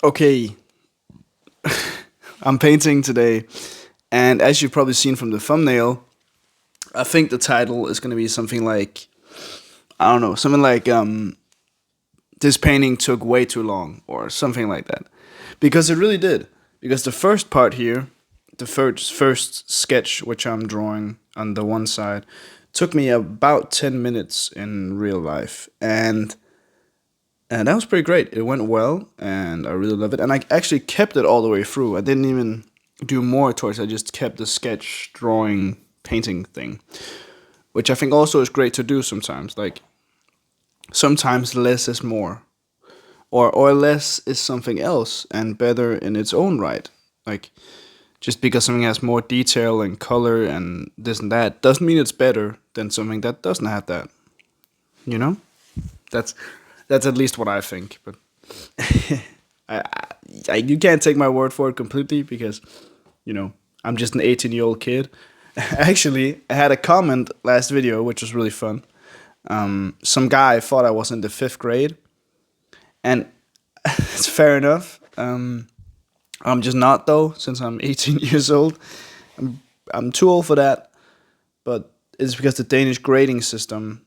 Okay, I'm painting today, and as you've probably seen from the thumbnail, I think the title is going to be something like, I don't know, something like this painting took way too long or something like that. Because it really did. Because the first part here, the first sketch which I'm drawing on the one side, took me about 10 minutes in real life. And that was pretty great. It went well, and I really love it. And I actually kept it all the way through. I didn't even do more towards. I just kept the sketch, drawing, painting thing, which I think also is great to do sometimes. Like sometimes less is more, or less is something else and better in its own right. Like just because something has more detail and color and this and that doesn't mean it's better than something that doesn't have that. You know? That's that's at least what I think. But I, you can't take my word for it completely because you know I'm just an 18-year-old kid. Actually, I had a comment last video which was really fun. Some guy thought I was in the fifth grade, and it's fair enough. I'm just not though, since I'm 18 years old. I'm too old for that, but it's because the Danish grading system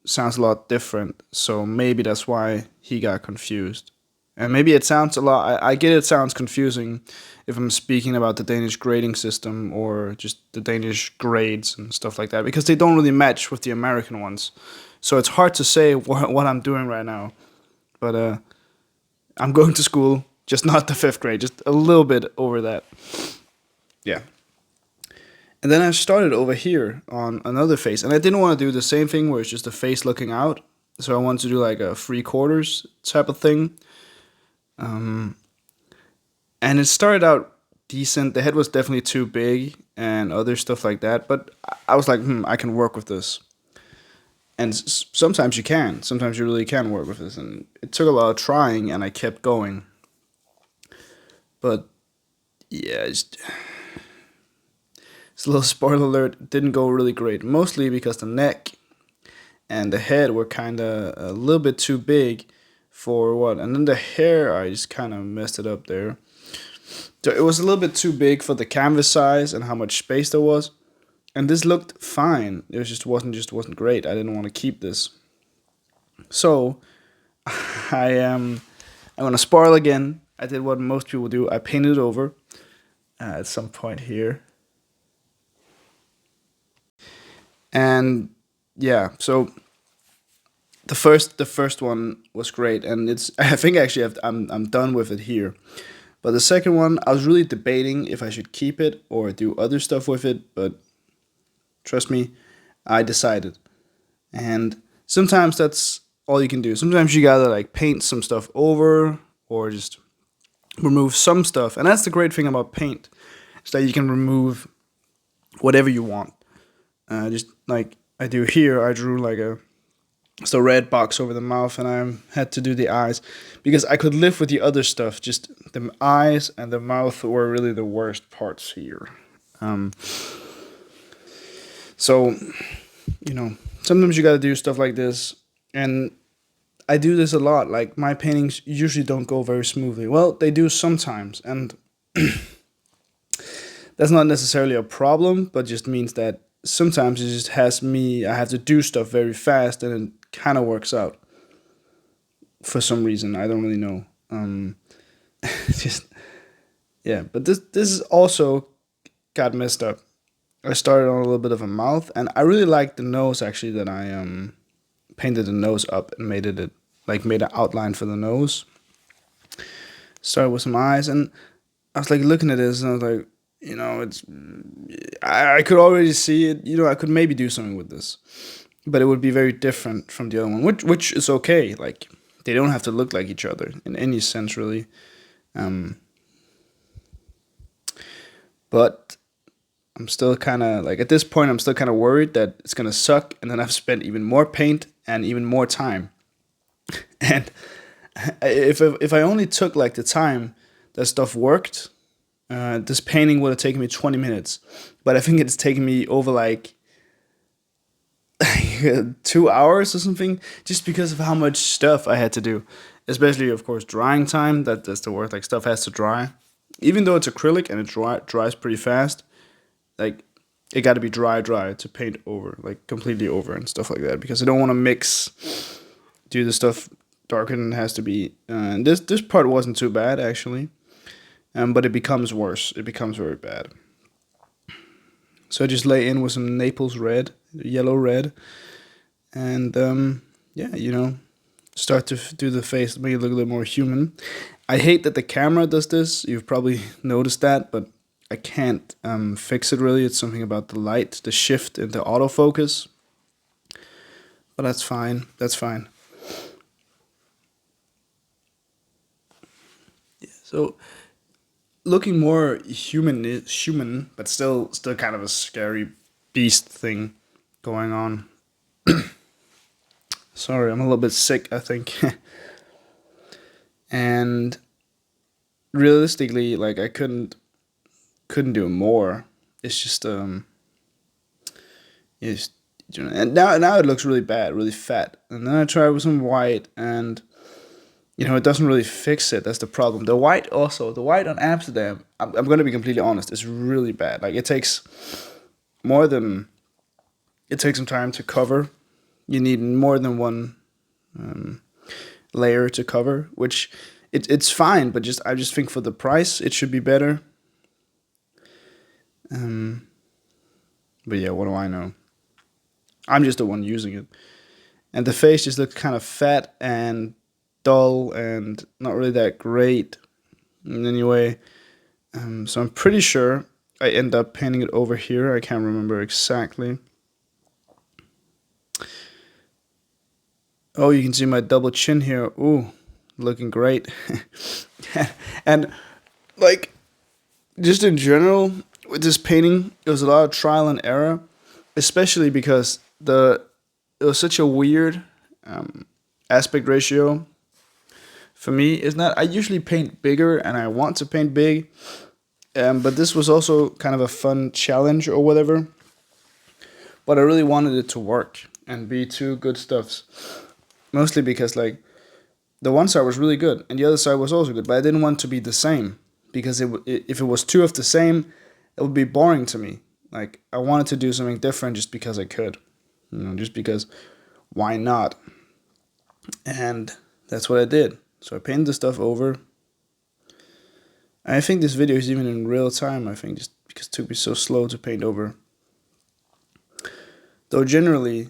sounds a lot different. So maybe that's why he got confused. And maybe it sounds a lot. I get it sounds confusing if I'm speaking about the Danish grading system or just the Danish grades and stuff like that because they don't really match with the American ones. So it's hard to say what I'm doing right now. But I'm going to school, just not the fifth grade, just a little bit over that. Yeah. And then I started over here on another face, and I didn't want to do the same thing where it's just a face looking out. So I wanted to do like a three quarters type of thing. Um, and it started out decent. The head was definitely too big and other stuff like that. But I was like, I can work with this. And sometimes you can. Sometimes you really can work with this. And it took a lot of trying, and I kept going. But yeah, it's a little spoiler alert. It didn't go really great. Mostly because the neck and the head were kind of a little bit too big for what. And then the hair, I just kind of messed it up there. So it was a little bit too big for the canvas size and how much space there was. And this looked fine. It was just wasn't great. I didn't want to keep this. So I'm gonna spoil again. I did what most people do. I painted it over at some point here. And yeah, so the first one was great, and it's I think actually I'm done with it here. But the second one, I was really debating if I should keep it or do other stuff with it. But trust me, I decided. And sometimes that's all you can do. Sometimes you gotta like paint some stuff over or just remove some stuff. And that's the great thing about paint, is that you can remove whatever you want. Just like I do here, I drew like a just a red box over the mouth, and I had to do the eyes because I could live with the other stuff. Just the eyes and the mouth were really the worst parts here. Um, so sometimes you gotta do stuff like this, and I do this a lot. Like my paintings usually don't go very smoothly. Well, they do sometimes, and that's not necessarily a problem, but just means that sometimes it just has me. I have to do stuff very fast, and it kind of works out for some reason. I don't really know. Just yeah, but this is also got messed up. I started on a little bit of a mouth, and I really liked the nose actually. That I painted the nose up and made an outline for the nose. Started with some eyes, and I was like looking at this, and I was like, it's I could already see it. I could maybe do something with this, but it would be very different from the other one, which is okay. Like they don't have to look like each other in any sense, really. Um, but I'm still kind of like at this point, I'm still kind of worried that it's gonna suck, and then I've spent even more paint and even more time. And if I only took like the time that stuff worked, this painting would have taken me 20 minutes. But I think it's taken me over like 2 hours or something, just because of how much stuff I had to do. especially of course drying time. That's the word. Like stuff has to dry, even though it's acrylic and it dries pretty fast. Like it got to be dry to paint over, like completely over and stuff like that, because I don't want to do the stuff darker than it has to be. And this part wasn't too bad actually, but it becomes worse. It becomes very bad. So I just lay in with some Naples red, yellow red, and yeah, start to do the face, make it look a little more human. I hate that the camera does this. You've probably noticed that, but I can't fix it really. It's something about the light, the shift, and the autofocus. But that's fine. That's fine. Yeah, so looking more human, but still kind of a scary beast thing going on. Sorry, I'm a little bit sick, I think. And realistically, like I couldn't do more. It's just it's, and now it looks really bad, really fat. And then I try with some white, and it doesn't really fix it. That's the problem. The white on Amsterdam, I'm gonna be completely honest, is really bad. Like more than it takes some time to cover. You need more than one layer to cover, which it's fine, but I just think for the price it should be better. But yeah, what do I know? I'm just the one using it, and the face just looks kind of fat and dull and not really that great. And anyway, so I'm pretty sure I end up painting it over here. I can't remember exactly. Oh, you can see my double chin here. Ooh, looking great. And like just in general with this painting, it was a lot of trial and error, especially because it was such a weird aspect ratio for me. Is not I usually paint bigger and I want to paint big, but this was also kind of a fun challenge or whatever. But I really wanted it to work and be two good stuffs, mostly because like the one side was really good and the other side was also good, but I didn't want to be the same because if it was two of the same, it would be boring to me. Like I wanted to do something different just because I could, just because why not? And that's what I did. So I painted the stuff over. And I think this video is even in real time, I think, just because it took me so slow to paint over. Though generally,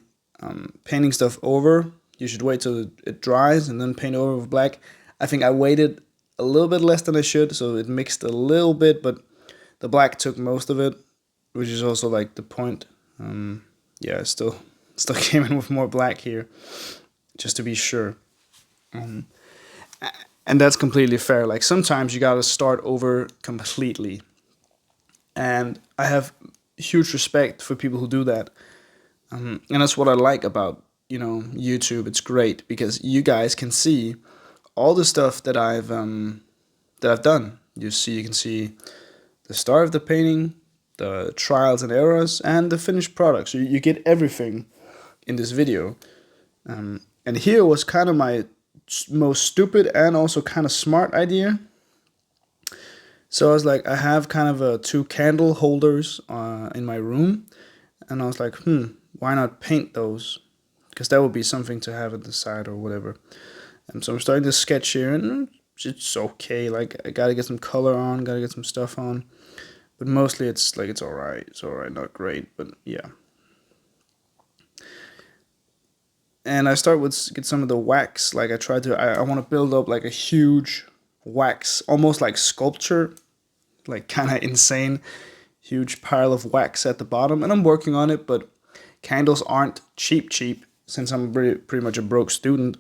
painting stuff over, you should wait till it dries and then paint over with black. I think I waited a little bit less than I should, so it mixed a little bit, but the black took most of it, which is also like the point. Yeah, I still came in with more black here, just to be sure. And that's completely fair. Like sometimes you gotta start over completely, and I have huge respect for people who do that. And that's what I like about YouTube. It's great because you guys can see all the stuff that I've done. You can see the start of the painting, the trials and errors, and the finished product. So you get everything in this video. And here was kind of my most stupid and also kind of smart idea. So I was like, I have kind of two candle holders in my room, and I was like, why not paint those? Because that would be something to have at the side or whatever. And so I'm starting to sketch here, and it's okay. Like I gotta get some color on, gotta get some stuff on, but mostly it's alright. It's alright, not great, but yeah. And I start with get some of the wax. Like I want to build up like a huge wax, almost like sculpture, like kind of insane, huge pile of wax at the bottom. And I'm working on it, but candles aren't cheap since I'm pretty much a broke student.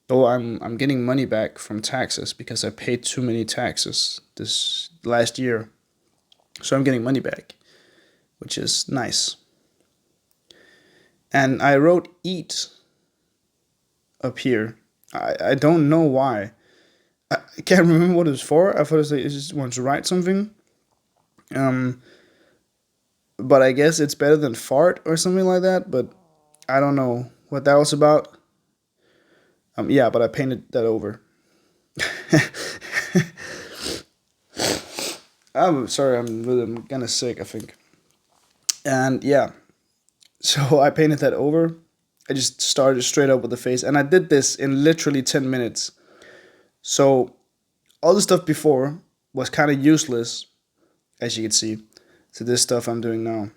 Though I'm getting money back from taxes because I paid too many taxes this last year, so I'm getting money back, which is nice. And I wrote eat up here. I don't know why. I can't remember what it was for. I thought it was like, I just wanted to write something. But I guess it's better than fart or something like that. But I don't know what that was about. Yeah, but I painted that over. I'm sorry, I'm kind of sick, I think. And yeah, so I painted that over. I just started straight up with the face, and I did this in literally 10 minutes. So all the stuff before was kind of useless, as you can see. So this stuff I'm doing now,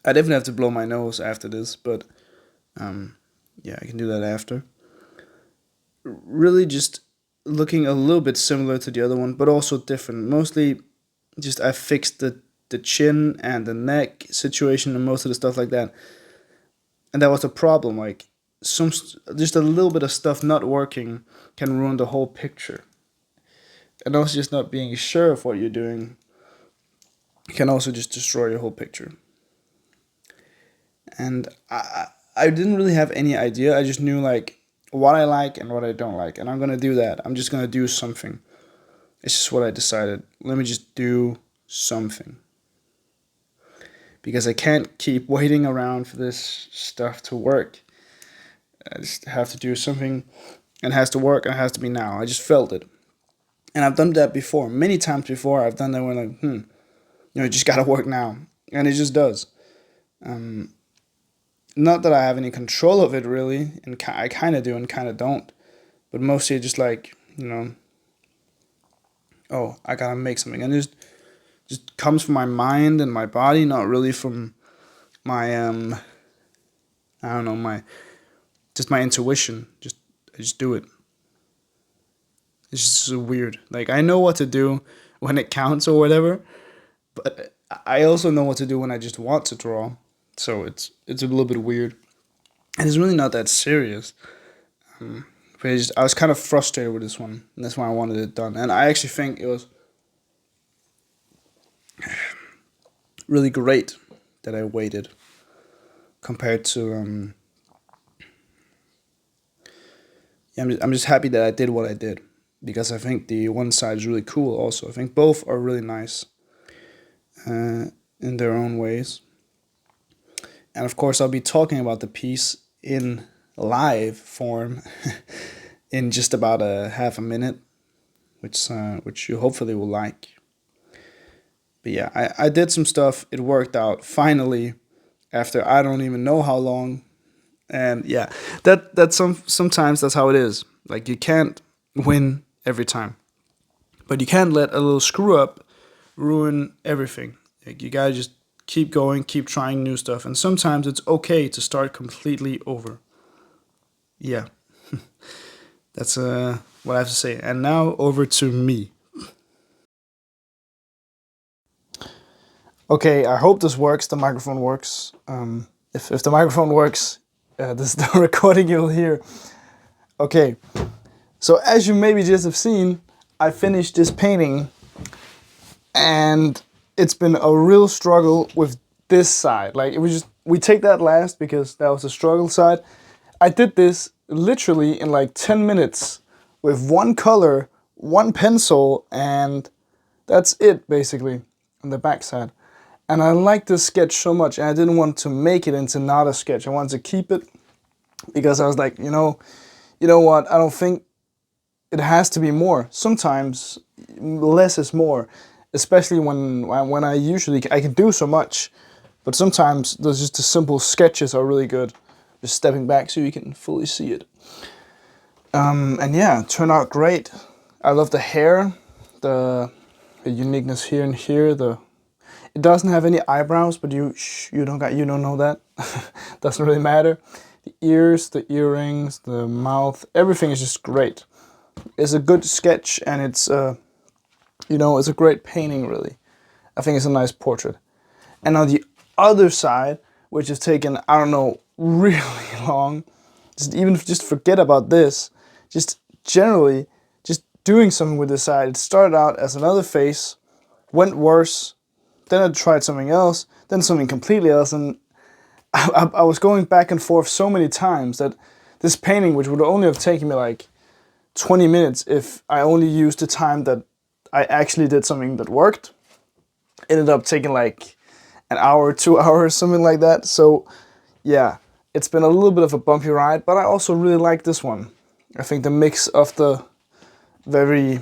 I definitely have to blow my nose after this, but yeah, I can do that after. Really, just looking a little bit similar to the other one, but also different. Mostly, just I fixed the chin and the neck situation and most of the stuff like that, and that was the problem. Like some just a little bit of stuff not working can ruin the whole picture, and also just not being sure of what you're doing can also just destroy your whole picture. And I didn't really have any idea. I just knew like what I like and what I don't like, and I'm gonna do that. I'm just gonna do something. It's just what I decided. Let me just do something because I can't keep waiting around for this stuff to work. I just have to do something, and it has to work, and it has to be now. I just felt it, and I've done that before, many times before. I've done that when like, it just gotta work now, and it just does. Um, Not that I have any control of it really, and I kind of do and kind of don't, but mostly just like oh, I gotta make something, and it just comes from my mind and my body, not really from my I don't know, my just my intuition. I just do it. It's just so weird. Like I know what to do when it counts or whatever, but I also know what to do when I just want to draw. So it's a little bit weird, and it's really not that serious. But I was kind of frustrated with this one, and that's why I wanted it done. And I actually think it was really great that I waited compared to yeah, I'm just happy that I did what I did because I think the one side is really cool. Also, I think both are really nice in their own ways. And of course, I'll be talking about the piece in live form in just about a half a minute, which you hopefully will like. But yeah, I did some stuff. It worked out finally after I don't even know how long. And yeah, sometimes that's how it is. Like you can't win every time, but you can't let a little screw up ruin everything. Like you gotta just keep going, keep trying new stuff, and sometimes it's okay to start completely over. Yeah, that's what I have to say. And now over to me. Okay, I hope this works. The microphone works. If the microphone works, this is the recording you'll hear. Okay, so as you maybe just have seen, I finished this painting, and it's been a real struggle with this side. Like it was just we take that last because that was the struggle side. I did this literally in like 10 minutes with one color, one pencil, and that's it basically on the back side. And I liked this sketch so much, and I didn't want to make it into not a sketch. I wanted to keep it because I was like, you know what? I don't think it has to be more. Sometimes less is more, especially when I can do so much, but sometimes those just the simple sketches are really good. Just stepping back so you can fully see it. And yeah, it turned out great. I love the hair, the uniqueness here and here. It doesn't have any eyebrows, but you don't know that. Doesn't really matter. The ears, the earrings, the mouth, everything is just great. It's a good sketch, and it's it's a great painting. Really, I think it's a nice portrait. And on the other side, which has taken I don't know really long, just forget about this. Just generally, just doing something with this side. It started out as another face, went worse. Then I tried something else, then something completely else, and I was going back and forth so many times that this painting, which would only have taken me like 20 minutes if I only used the time that I actually did something that worked, ended up taking like an hour, 2 hours, something like that. So yeah, It's been a little bit of a bumpy ride, but I also really like this one. I think the mix of the very,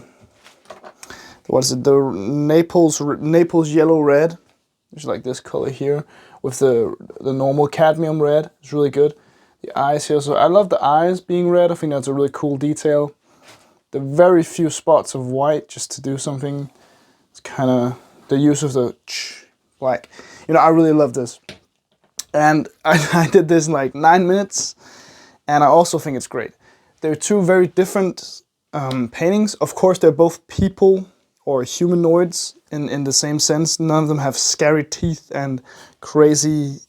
what is it, the Naples yellow red, which is like this color here, with the normal cadmium red, is really good. The eyes here, so I love the eyes being red. I think that's a really cool detail. The very few spots of white just to do something. It's kind of the use of the black. You know, I really love this. And I did this in like 9 minutes, and I also think it's great. They're two very different paintings. Of course, they're both people or humanoids in the same sense. None of them have scary teeth and crazy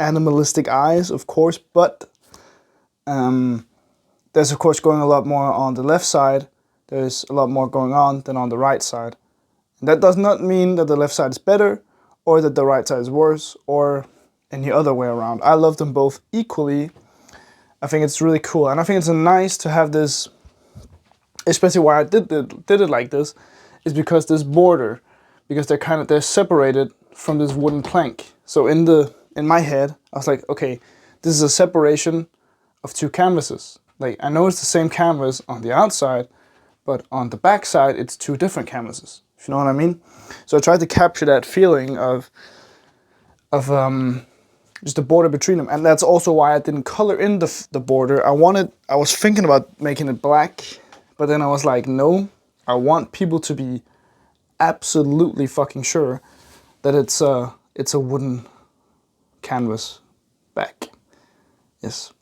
animalistic eyes, of course, but there's of course going a lot more on the left side. There's a lot more going on than on the right side. And that does not mean that the left side is better or that the right side is worse or any other way around. I love them both equally. I think it's really cool, and I think it's nice to have this, especially why I did it like this, is because this border, because they're separated from this wooden plank. So in my head, I was like, okay, this is a separation of two canvases. Like, I know it's the same canvas on the outside, but on the back side, it's two different canvases. If you know what I mean? So I tried to capture that feeling of just the border between them, and that's also why I didn't color in the border. I was thinking about making it black, but then I was like, no, I want people to be absolutely fucking sure that it's a wooden canvas back. Yes.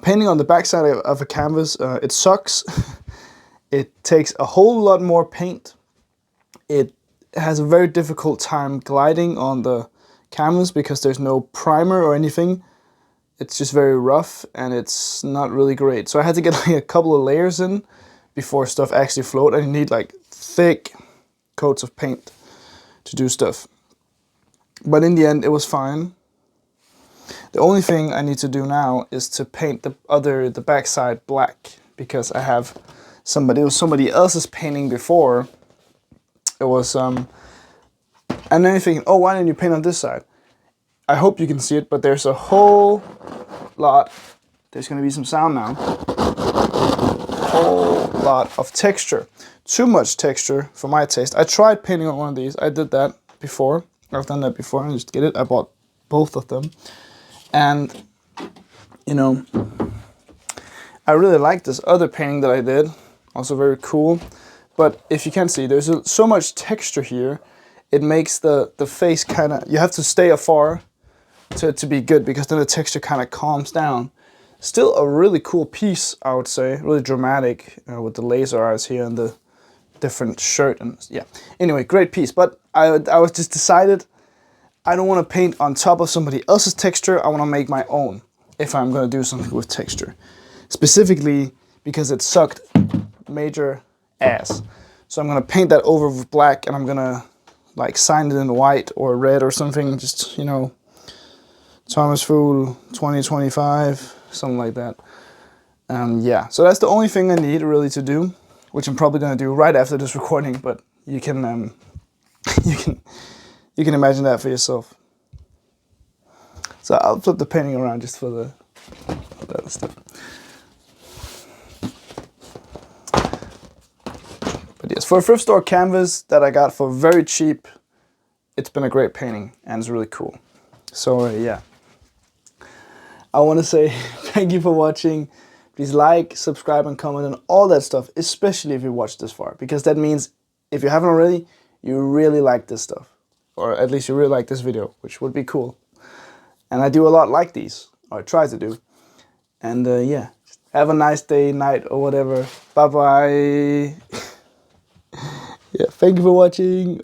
Painting on the back side of a canvas, it sucks. It takes a whole lot more paint. It has a very difficult time gliding on the canvas because there's no primer or anything. It's just very rough and it's not really great. So I had to get like a couple of layers in before stuff actually float, and you need like thick coats of paint to do stuff. But in the end, it was fine. The only thing I need to do now is to paint the backside black, because I have it was somebody else's painting before. It was and then you're thinking, oh, why didn't you paint on this side? I hope you can see it, but there's a whole lot. There's going to be some sound now. Whole lot of texture. Too much texture for my taste. I tried painting on one of these. I did that before. I've done that before. I just get it. I bought both of them. And, you know, I really like this other painting that I did. Also very cool. But if you can see, there's so much texture here. It makes the face kind of, you have to stay afar to be good, because then the texture kind of calms down. Still a really cool piece, I would say. Really dramatic, with the laser eyes here and the different shirt. And yeah, anyway, great piece. But I was just decided, I don't want to paint on top of somebody else's texture. I want to make my own if I'm going to do something with texture. Specifically because it sucked major ass. So I'm going to paint that over with black, and I'm going to like sign it in white or red or something. Just, you know, Thomas Fool 2025, something like that. Yeah, so that's the only thing I need really to do, which I'm probably going to do right after this recording, but you can you can imagine that for yourself. So I'll flip the painting around just for the other stuff. But yes, for a thrift store canvas that I got for very cheap, it's been a great painting and it's really cool. So yeah, I want to say thank you for watching. Please like, subscribe, and comment and all that stuff, especially if you watched this far, because that means if you haven't already, you really like this stuff, or at least you really like this video, which would be cool. And I do a lot like these, or I try to do. And yeah, have a nice day, night, or whatever. Bye bye. Yeah, thank you for watching.